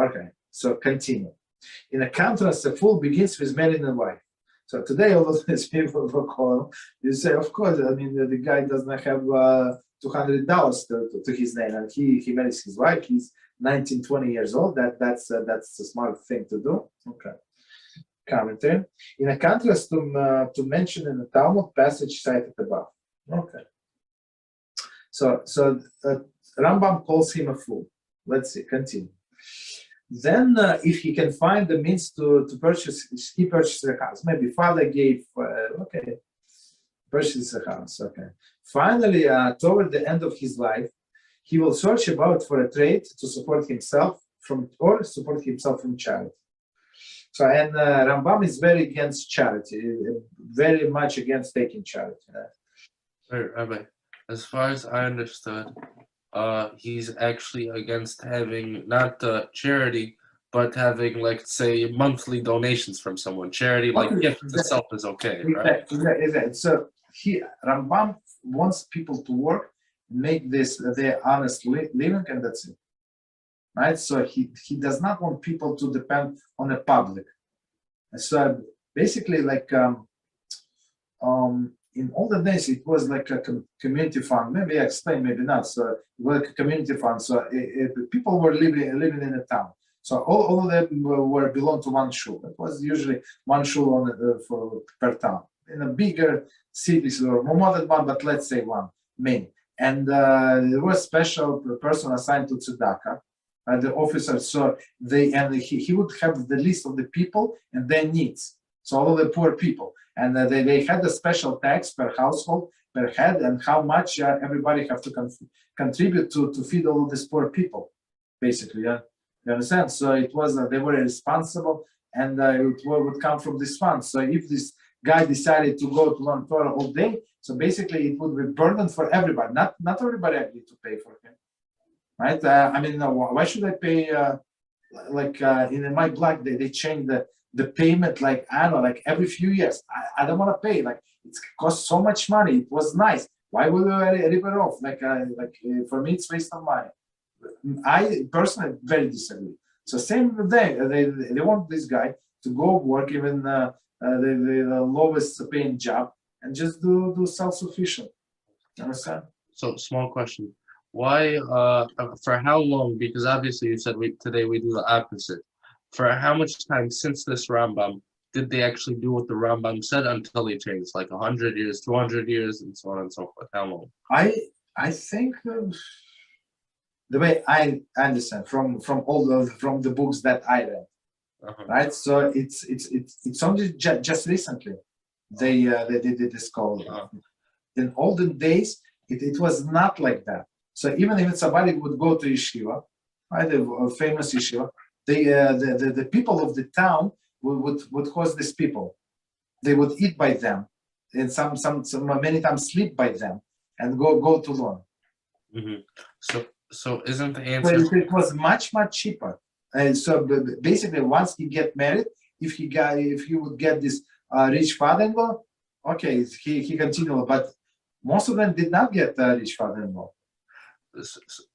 Okay, so continue. In a contrast, a fool begins with marrying a wife. So today, all of these people will call, you say, of course, I mean, the guy does not have $200 to his name, and he marries his wife. He's 19, 20 years old. That's a smart thing to do. Okay. Commentary. In a contrast to mention in the Talmud passage cited above. Okay. So Rambam calls him a fool. Let's see, continue. Then, if he can find the means to purchase, he purchased a house. Maybe father gave, purchase a house. Okay. Finally, toward the end of his life, he will search about for a trade to support himself from charity. So, and Rambam is very against charity, very much against taking charity. Right, Rabbi. As far as I understood, he's actually against having not charity, but having, like, say, monthly donations from someone. Charity, like gift itself, is okay, right? Exactly. So Rambam wants people to work, make this their honest living, and that's it. Right? So he does not want people to depend on the public. So basically, like in olden days, it was like a community fund. Maybe I explain, maybe not. So it was like a community fund. So people were living in a town. So all of them were belong to one shul. It was usually one shul per town. In a bigger cities or more than one, but let's say one main. And there was a special person assigned to tzedakah, the officer. So he would have the list of the people and their needs. So all of the poor people, and they had a special tax per household, per head, and how much everybody have to contribute to feed all of these poor people, basically. Yeah, you understand? So it was they were responsible, and it would come from this fund. So if this guy decided to go to learn Torah all day, so basically it would be burden for everybody. Not everybody agreed to pay for him, right? I mean, why should I pay? In my block, they changed the payment, like, I don't know, like every few years. I don't want to pay. Like, it costs so much money. It was nice. Why would I rip it off? For me, it's waste of money. I personally very disagree. So same with them. They want this guy to go work even the lowest paying job and just do self-sufficient. You understand? So, small question. Why, for how long? Because obviously you said today we do the opposite. For how much time since this Rambam did they actually do what the Rambam said until he changed? Like 100 years, 200 years, and so on and so forth. How long? I think the way I understand from the books that I read, right? So it's only just recently they did this call. In olden days, it was not like that. So even if somebody would go to yeshiva, right, a famous yeshiva, the people of the town would host these people. They would eat by them, and some many times sleep by them, and go to learn. Mm-hmm. So isn't the answer? So it was much cheaper. And so basically, once he get married, if he would get this rich father-in-law, okay, he continued. But most of them did not get rich father-in-law.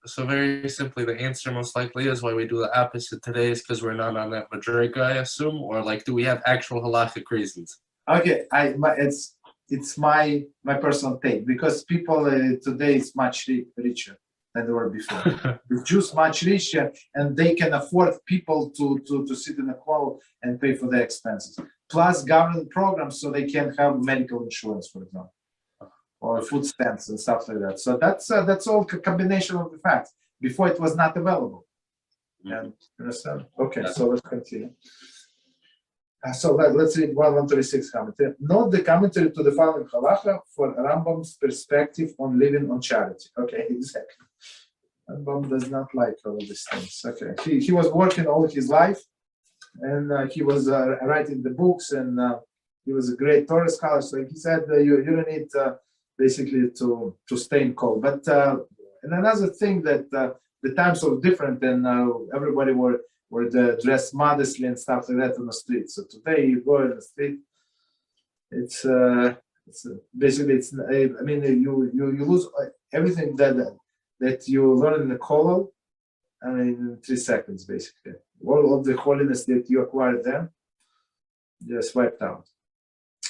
So very simply, the answer most likely is why we do the opposite today is because we're not on that Mizrachi, I assume, or like, do we have actual halachic reasons? Okay, it's my personal take, because people today is much richer than they were before. The Jews much richer, and they can afford people to sit in a hall and pay for their expenses. Plus government programs, so they can have medical insurance, for example, or food stamps and stuff like that. So that's all a combination of the facts. Before it was not available. And understand? Okay, so let's continue. So let's read 136 commentary. Note the commentary to the following Halachah for Rambam's perspective on living on charity. Okay, exactly. Rambam does not like all of these things. Okay, he was working all his life, and he was writing the books, and he was a great Torah scholar. So he said you don't need basically to stay in cold. But and another thing that the times were different, and everybody were dressed modestly and stuff like that on the street. So today you go in the street, it's basically I mean you lose everything that you learn in the kollel I mean, 3 seconds, basically. All of the holiness that you acquired there, just wiped out.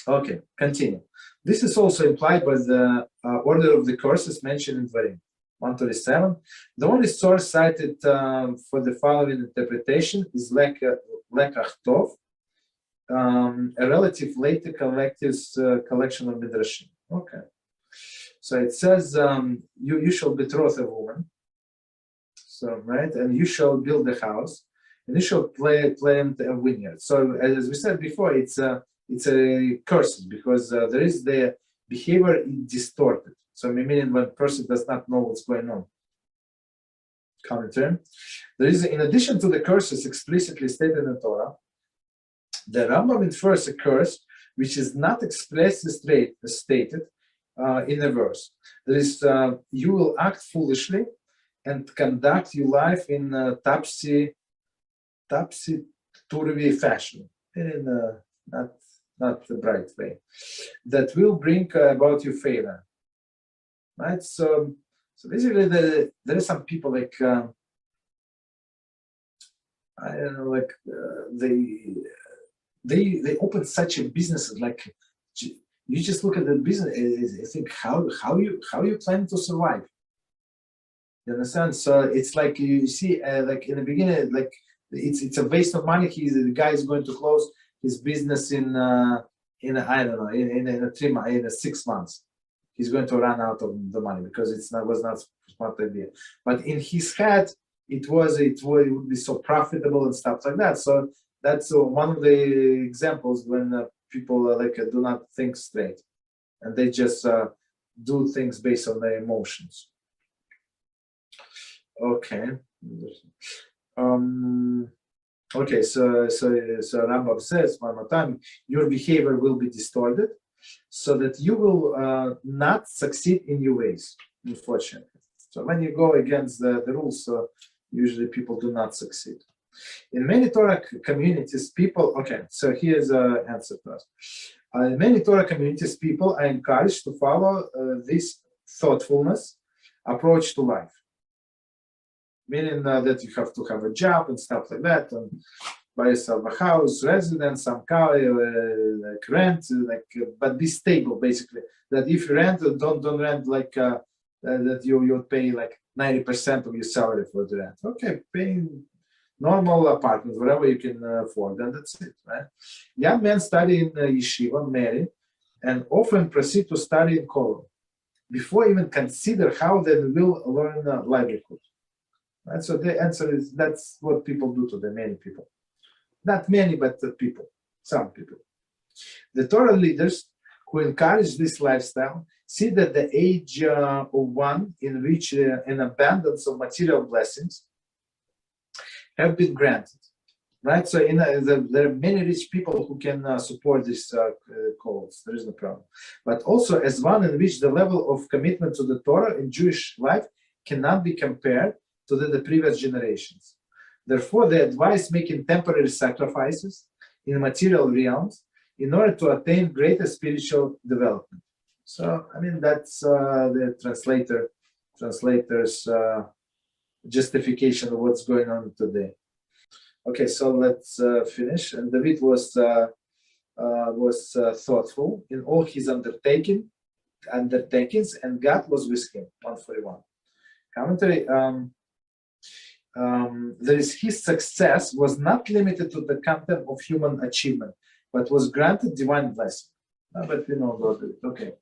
Okay, continue. This is also implied by the order of the curses mentioned in Dvarim 137. The only source cited for the following interpretation is Lekach Tov, a relative later collection of Midrashim. Okay. So it says, you shall betroth a woman. So, right, and you shall build a house, and you shall plant a vineyard. So, as we said before, it's a curse because there is the behavior is distorted. So, meaning when a person does not know what's going on. Common term. There is, in addition to the curses explicitly stated in the Torah, the Rambam infers a curse which is not expressly stated in a verse. There is, you will act foolishly and conduct your life in a topsy-turvy fashion, in not the bright way, that will bring about your failure. Right? So basically, there are some people like I don't know, like they open such a business like you just look at the business and think how you plan to survive. You understand? So it's like you see, like in the beginning, like it's a waste of money. The guy is going to close his business in I don't know in 6 months. He's going to run out of the money because was not a smart idea. But in his head, it would be so profitable and stuff like that. So that's one of the examples when people do not think straight, and they just do things based on their emotions. Okay. Okay. So Rambam says one more time, your behavior will be distorted, so that you will not succeed in your ways. Unfortunately, so when you go against the rules, usually people do not succeed. In many Torah communities, people. Okay. So here's an answer to us. In many Torah communities, people are encouraged to follow this thoughtfulness approach to life. Meaning that you have to have a job and stuff like that, and buy yourself a house, residence, some car, like rent, but be stable basically. That if you rent, don't rent that you pay like 90% of your salary for the rent. Okay, paying normal apartment, whatever you can afford, and that's it, right? Young men study in yeshiva, marry, and often proceed to study in college before even consider how they will learn livelihood. Right? So the answer is that's what people do today, many people. Not many, but people, some people. The Torah leaders who encourage this lifestyle see that the age of one in which an abundance of material blessings have been granted. Right? So there are many rich people who can support this cause. There is no problem. But also as one in which the level of commitment to the Torah in Jewish life cannot be compared to the previous generations. Therefore, they advise making temporary sacrifices in material realms in order to attain greater spiritual development. So, I mean, that's the translator's justification of what's going on today. Okay, so let's finish. And David was thoughtful in all his undertakings, and God was with him. 141. Commentary. His success was not limited to the content of human achievement, but was granted divine blessing. But we know about it. Okay.